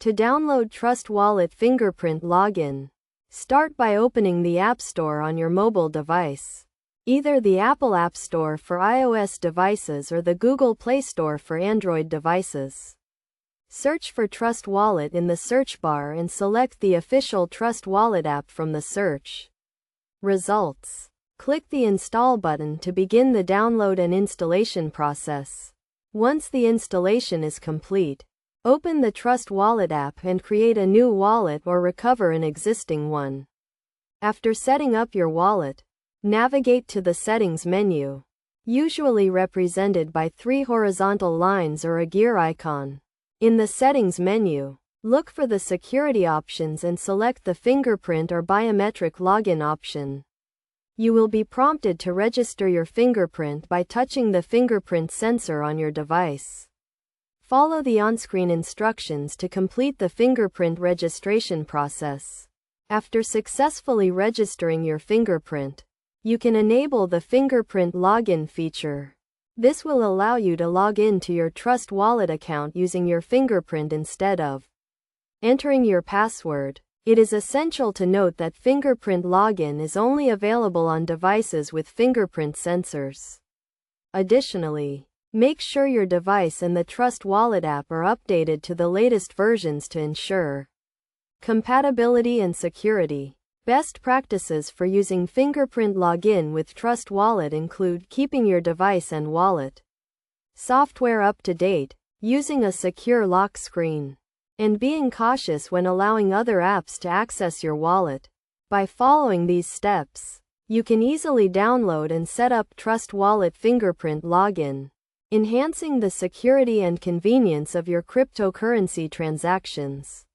To download Trust Wallet Fingerprint Login, start by opening the App Store on your mobile device. Either the Apple App Store for iOS devices or the Google Play Store for Android devices. Search for Trust Wallet in the search bar and select the official Trust Wallet app from the search results. Click the Install button to begin the download and installation process. Once the installation is complete, open the Trust Wallet app and create a new wallet or recover an existing one. After setting up your wallet, navigate to the Settings menu, usually represented by 3 horizontal lines or a gear icon. In the Settings menu, look for the security options and select the Fingerprint or Biometric login option. You will be prompted to register your fingerprint by touching the fingerprint sensor on your device. Follow the on-screen instructions to complete the fingerprint registration process. After successfully registering your fingerprint, you can enable the fingerprint login feature. This will allow you to log in to your Trust Wallet account using your fingerprint instead of entering your password. It is essential to note that fingerprint login is only available on devices with fingerprint sensors. Additionally, make sure your device and the Trust Wallet app are updated to the latest versions to ensure compatibility and security. Best practices for using fingerprint login with Trust Wallet include keeping your device and wallet software up to date, using a secure lock screen, and being cautious when allowing other apps to access your wallet. By following these steps, you can easily download and set up Trust Wallet Fingerprint Login, enhancing the security and convenience of your cryptocurrency transactions.